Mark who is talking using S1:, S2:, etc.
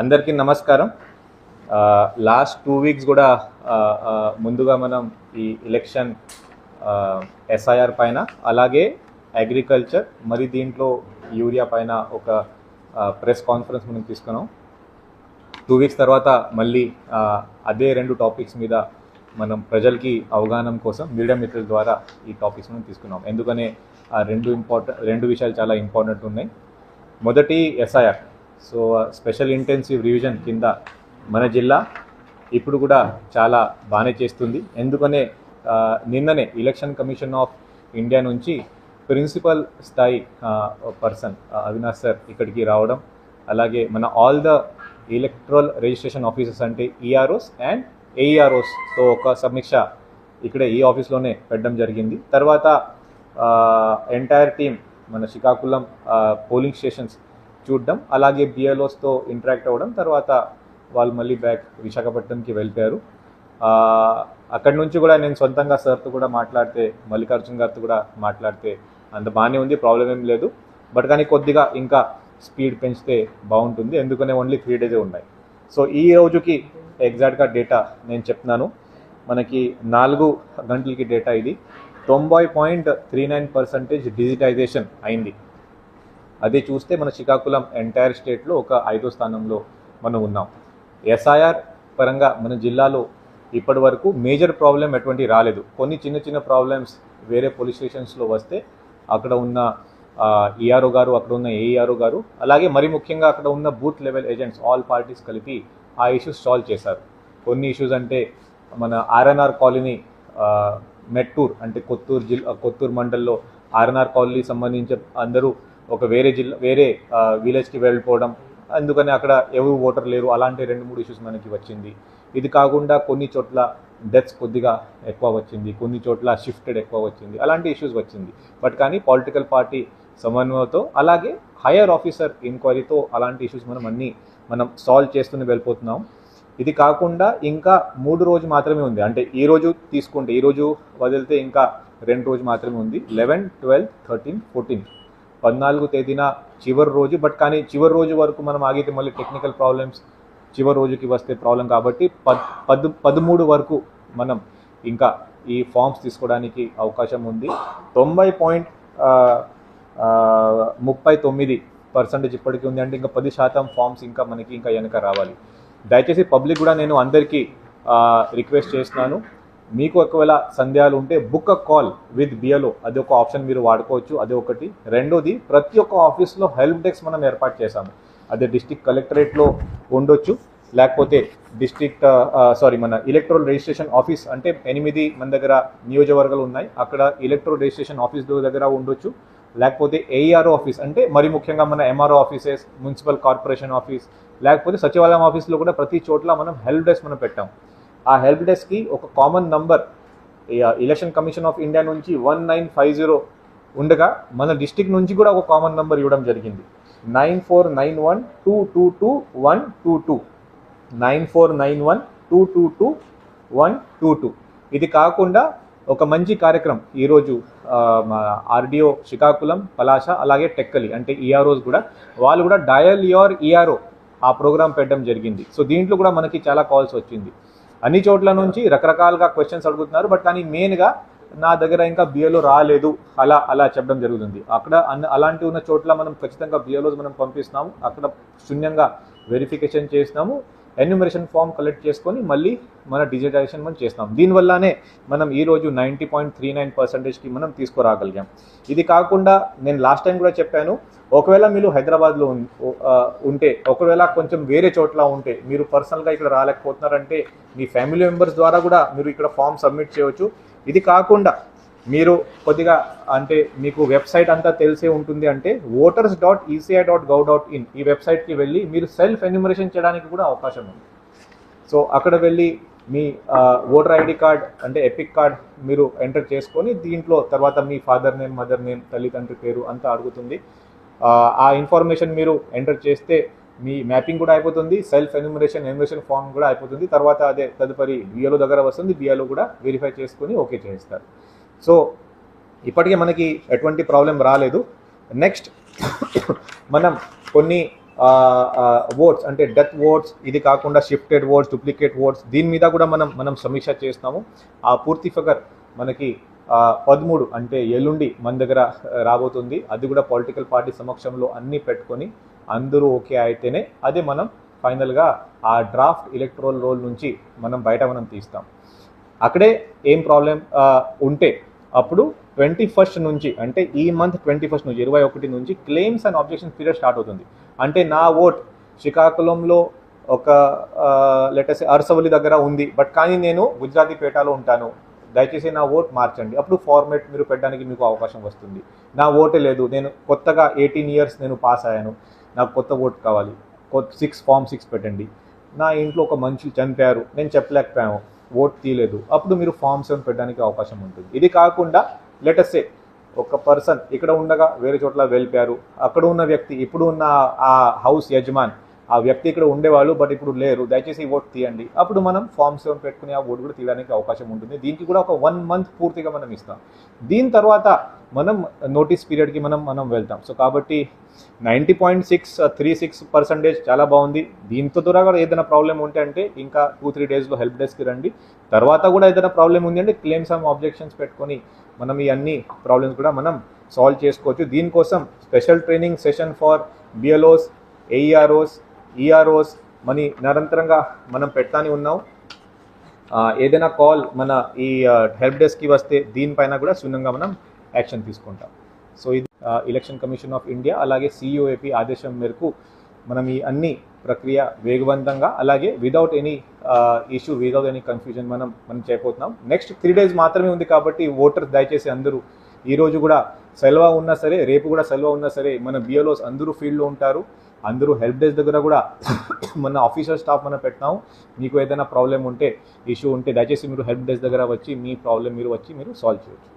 S1: అందరికీ నమస్కారం. Last 2 weeks కూడా ముందుగా మనం ఈ ఎలక్షన్ ఎస్ఐఆర్ పైన అలాగే అగ్రికల్చర్ మరి దీంట్లో యూరియా పైన ఒక ప్రెస్ కాన్ఫరెన్స్ మనం తీసుకున్నాం. 2 వీక్స్ తర్వాత మళ్ళీ అదే 2 టాపిక్స్ మీద మనం ప్రజలకి అవగాహన కోసం మీడియా మిత్రుల ద్వారా ఈ టాపిక్స్ మనం తీసుకున్నాం. ఎందుకనే ఆ రెండు విషయాలు చాలా ఇంపార్టెంట్ ఉన్నాయి. మొదటి SIR. So special intensive revision కింద మన జిల్లా ఇప్పుడు కూడా చాలా బాగానే చేస్తుంది. ఎందుకనే నిన్ననే ఎలక్షన్ కమిషన్ ఆఫ్ ఇండియా నుంచి ప్రిన్సిపల్ స్థాయి పర్సన్ అవినాష్ సార్ ఇక్కడికి రావడం, అలాగే మన all the electoral registration officers అంటే ఈఆర్ఓస్ అండ్ ఏఈఆర్ఓస్తో ఒక సమీక్ష ఇక్కడే ఈ ఆఫీస్లోనే పెట్టడం జరిగింది. తర్వాత ఎంటైర్ టీమ్ మన శ్రీకాకుళం పోలింగ్ స్టేషన్స్ చూడడం, అలాగే బిఎల్ఓస్తో ఇంటరాక్ట్ అవ్వడం, తర్వాత వాళ్ళు మళ్ళీ బ్యాక్ విశాఖపట్నంకి వెళ్ళిపోయారు. అక్కడి నుంచి కూడా నేను సొంతంగా సార్తో కూడా మాట్లాడితే, మల్లికార్జున్ గారితో కూడా మాట్లాడితే అంత బాగానే ఉంది, ప్రాబ్లం ఏం లేదు. బట్ కానీ కొద్దిగా ఇంకా స్పీడ్ పెంచితే బాగుంటుంది, ఎందుకనే ఓన్లీ 3 డేసే ఉన్నాయి. సో ఈ రోజుకి ఎగ్జాక్ట్గా డేటా నేను చెప్తున్నాను. మనకి 4 గంటలకి డేటా ఇది 90.39% డిజిటైజేషన్ అయింది. అదే చూస్తే మన శ్రీకాకుళం ఎంటైర్ స్టేట్లో ఒక 5వ స్థానంలో మనం ఉన్నాం. ఎస్ఐఆర్ పరంగా మన జిల్లాలో ఇప్పటి వరకు మేజర్ ప్రాబ్లం ఎటువంటి రాలేదు. కొన్ని చిన్న చిన్న ప్రాబ్లమ్స్ వేరే పోలీస్ స్టేషన్స్లో వస్తే అక్కడ ఉన్న ఈఆర్ఓ గారు, అక్కడ ఉన్న ఏఈఆర్ఓ గారు, అలాగే మరి ముఖ్యంగా అక్కడ ఉన్న booth level agents all parties కలిపి ఆ ఇష్యూస్ సాల్వ్ చేశారు. కొన్ని ఇష్యూస్ అంటే మన ఆర్ఎన్ఆర్ కాలనీ మెట్టూర్ అంటే కొత్తూరు మండల్లో ఆర్ఎన్ఆర్ కాలనీ సంబంధించి అందరూ ఒక వేరే విలేజ్కి వెళ్ళిపోవడం, అందుకని అక్కడ ఎవరు ఓటర్ లేరు, అలాంటి 2-3 ఇష్యూస్ మనకి వచ్చింది. ఇది కాకుండా కొన్ని చోట్ల డెత్స్ కొద్దిగా ఎక్కువ వచ్చింది, కొన్ని చోట్ల షిఫ్టెడ్ ఎక్కువ వచ్చింది, అలాంటి ఇష్యూస్ వచ్చింది. బట్ కానీ పొలిటికల్ పార్టీ సమన్వయంతో అలాగే హయ్యర్ ఆఫీసర్ ఎంక్వైరీతో అలాంటి ఇష్యూస్ మనం సాల్వ్ చేస్తూనే వెళ్ళిపోతున్నాం. ఇది కాకుండా ఇంకా 3 రోజు మాత్రమే ఉంది. అంటే ఈ రోజు తీసుకుంటే, ఈ రోజు వదిలితే ఇంకా 2 రోజు మాత్రమే ఉంది. 11, 12, 13, 14 14 తేదీన చివరి రోజు. బట్ కానీ చివరి రోజు వరకు మనం ఆగితే మళ్ళీ టెక్నికల్ ప్రాబ్లమ్స్ చివరి రోజుకి వస్తే ప్రాబ్లం, కాబట్టి 13 వరకు మనం ఇంకా ఈ ఫామ్స్ తీసుకోవడానికి అవకాశం ఉంది. 90.39% ఇప్పటికీ ఉంది. అంటే ఇంకా 10% ఫామ్స్ ఇంకా మనకి ఇంకా వెనక రావాలి. దయచేసి పబ్లిక్ కూడా నేను అందరికీ రిక్వెస్ట్ చేస్తున్నాను, మీకు ఒకవేళ సందేహాలు ఉంటే book a call with BLO, అది ఒక ఆప్షన్ మీరు వాడుకోవచ్చు. అదే ఒకటి. రెండోది, ప్రతి ఒక్క ఆఫీస్లో హెల్ప్ డెస్క్ మనం ఏర్పాటు చేశాము. అదే డిస్ట్రిక్ట్ కలెక్టరేట్లో ఉండొచ్చు, లేకపోతే మన ఎలక్ట్రల్ రిజిస్ట్రేషన్ ఆఫీస్ అంటే 8 మన దగ్గర నియోజకవర్గాలు ఉన్నాయి, అక్కడ ఎలక్ట్రల్ రిజిస్ట్రేషన్ ఆఫీస్ దగ్గర ఉండొచ్చు, లేకపోతే ఏఈఆర్ఓ ఆఫీస్ అంటే మరి ముఖ్యంగా మన MRO offices, municipal corporation office, లేకపోతే సచివాలయం ఆఫీస్లో కూడా ప్రతి చోట్ల మనం హెల్ప్ డెస్క్ మనం పెట్టాం. ఆ హెల్ప్ డెస్క్కి ఒక common number election commission of India నుంచి 1950 ఉండగా మన డిస్ట్రిక్ట్ నుంచి కూడా ఒక కామన్ నంబర్ ఇవ్వడం జరిగింది, 9491222122 9491222122. ఇది కాకుండా ఒక మంచి కార్యక్రమం ఈరోజు మా ఆర్డీఓ శ్రీకాకుళం, పలాస, అలాగే టెక్కలి అంటే ఈఆర్ఓస్ కూడా వాళ్ళు కూడా డయల్ యువర్ ఈఆర్ఓ ఆ ప్రోగ్రామ్ పెట్టడం జరిగింది. సో దీంట్లో కూడా మనకి చాలా కాల్స్ వచ్చింది. అన్ని చోట్ల నుంచి రకరకాలుగా క్వశ్చన్స్ అడుగుతున్నారు. బట్ కానీ మెయిన్గా నా దగ్గర ఇంకా బిఎల్ఓ రాలేదు అలా చెప్పడం జరుగుతుంది. అక్కడ అలాంటి ఉన్న చోట్ల మనం ఖచ్చితంగా బిఎల్ఓస్ మనం పంపిస్తున్నాము, అక్కడ శూన్యంగా వెరిఫికేషన్ చేస్తున్నాము, ఎన్యూమరేషన్ ఫామ్ కలెక్ట్ చేసుకొని మళ్ళీ మన డిజిటైజేషన్ మనం చేస్తాం. దీనివల్లనే మనం ఈరోజు 90.39%కి మనం తీసుకురాగలిగాం. ఇది కాకుండా నేను లాస్ట్ టైం కూడా చెప్పాను, ఒకవేళ మీరు హైదరాబాద్లో ఉంటే, ఒకవేళ కొంచెం వేరే చోట్ల ఉంటే, మీరు పర్సనల్గా ఇక్కడ రాలేకపోతున్నారంటే మీ ఫ్యామిలీ మెంబర్స్ ద్వారా కూడా మీరు ఇక్కడ ఫామ్ సబ్మిట్ చేయవచ్చు. ఇది కాకుండా మీరు కొద్దిగా అంటే మీకు వెబ్సైట్ అంతా తెలిసే ఉంటుంది, అంటే voters.eci.gov.in ఈ వెబ్సైట్కి వెళ్ళి మీరు సెల్ఫ్ ఎన్యూమరేషన్ చేయడానికి కూడా అవకాశం ఉంది. సో అక్కడ వెళ్ళి మీ ఓటర్ ఐడి కార్డ్ అంటే ఎపిక్ కార్డ్ మీరు ఎంటర్ చేసుకొని దీంట్లో తర్వాత మీ ఫాదర్ నేమ్, మదర్ నేమ్, తల్లిదండ్రి పేరు అంతా అడుగుతుంది. ఆ ఇన్ఫర్మేషన్ మీరు ఎంటర్ చేస్తే మీ మ్యాపింగ్ కూడా అయిపోతుంది, సెల్ఫ్ ఎన్యూమరేషన్ ఫామ్ కూడా అయిపోతుంది. తర్వాత అదే తదుపరి బిఎల్ఓ దగ్గర వస్తుంది, బిఎల్ఓ కూడా వెరిఫై చేసుకొని ఓకే చేస్తారు. సో ఇప్పటికే మనకి ఎటువంటి ప్రాబ్లం రాలేదు. నెక్స్ట్ మనం కొన్ని ఓట్స్ అంటే డెత్ ఓట్స్, ఇది కాకుండా షిఫ్టెడ్ ఓట్స్, డూప్లికేట్ ఓట్స్, దీని మీద కూడా మనం సమీక్ష చేస్తాము. ఆ పూర్తి ఫిగర్ మనకి 13 అంటే ఎల్లుండి మన దగ్గర రాబోతుంది. అది కూడా పొలిటికల్ పార్టీ సమక్షంలో అన్నీ పెట్టుకొని అందరూ ఓకే అయితేనే అదే మనం ఫైనల్గా ఆ డ్రాఫ్ట్ ఎలక్టోరల్ రోల్ నుంచి మనం తీస్తాం. అక్కడే ఏం ప్రాబ్లం ఉంటే అప్పుడు 21st నుంచి, అంటే ఈ మంత్ 21st నుంచి 21 నుంచి claims and objection period start అవుతుంది. అంటే నా ఓట్ శ్రీకాకుళంలో ఒక లెటర్స్ అరసవల్లి దగ్గర ఉంది, బట్ కానీ నేను గుజరాతీపేటలో ఉంటాను, దయచేసి నా ఓట్ మార్చండి. అప్పుడు ఫార్మేట్ మీరు పెట్టడానికి మీకు అవకాశం వస్తుంది. నా ఓటే లేదు, నేను కొత్తగా 18 years నేను పాస్ అయ్యాను, నాకు కొత్త ఓట్ కావాలి, ఫామ్ 6 పెట్టండి. నా ఇంట్లో ఒక మనిషి చనిపోయారు, నేను చెప్పలేకపోయాను, ఓట్ తీయలేదు, అప్పుడు మీరు ఫామ్ 7 పెట్టడానికి అవకాశం ఉంటుంది. ఇది కాకుండా లెటర్సే ఒక పర్సన్ ఇక్కడ ఉండగా వేరే చోట్ల వెళ్ళిపోయారు, అక్కడ ఉన్న వ్యక్తి ఇప్పుడు ఉన్న ఆ హౌస్ యజమాన్, ఆ వ్యక్తి ఇక్కడ ఉండేవాళ్ళు బట్ ఇప్పుడు లేరు, దయచేసి ఓట్ తీయండి. అప్పుడు మనం ఫామ్ 7 పెట్టుకుని ఆ ఓట్ కూడా తీయడానికి అవకాశం ఉంటుంది. దీనికి కూడా ఒక 1 month పూర్తిగా మనం ఇస్తాం. దీని తర్వాత మనం నోటీస్ పీరియడ్కి మనం వెళ్తాం. సో కాబట్టి 90.636% చాలా బాగుంది. దీంతో త్వరగా ఏదైనా ప్రాబ్లం ఉంటే అంటే ఇంకా 2-3 daysలో హెల్ప్ డెస్క్కి రండి. తర్వాత కూడా ఏదైనా ప్రాబ్లం ఉంది అంటే క్లెయిమ్స్ అండ్ ఆబ్జెక్షన్స్ పెట్టుకొని మనం ఈ అన్ని ప్రాబ్లమ్స్ కూడా మనం సాల్వ్ చేసుకోవచ్చు. దీనికోసం special training session for BLOs, AEROs, EROs money నిరంతరంగా మనం పెడతానే ఉన్నాం. ఏదైనా కాల్ మన ఈ హెల్ప్ డెస్క్కి వస్తే దీనిపైన కూడా శూన్యంగా మనం యాక్షన్ తీసుకుంటాం. సో ఇది ఎలక్షన్ కమిషన్ ఆఫ్ ఇండియా అలాగే సిఓఏపీ ఆదేశం మేరకు మనం ఈ అన్ని ప్రక్రియ వేగవంతంగా అలాగే without any issue, without any confusion మనం చేయబోతున్నాం. నెక్స్ట్ 3 days మాత్రమే ఉంది కాబట్టి ఓటర్స్ దయచేసి అందరూ ఈరోజు కూడా సెలవు ఉన్నా సరే, రేపు కూడా సెలవు ఉన్నా సరే, మన బిఎల్ఓస్ అందరూ ఫీల్డ్లో ఉంటారు. అందరూ హెల్ప్ డెస్క్ దగ్గర కూడా మన ఆఫీసర్ స్టాఫ్ మనం పెట్టినాము. మీకు ఏదైనా ప్రాబ్లం ఉంటే, ఇష్యూ ఉంటే దయచేసి మీరు హెల్ప్ డెస్క్ దగ్గర వచ్చి మీ ప్రాబ్లం మీరు సాల్వ్ చేయొచ్చు.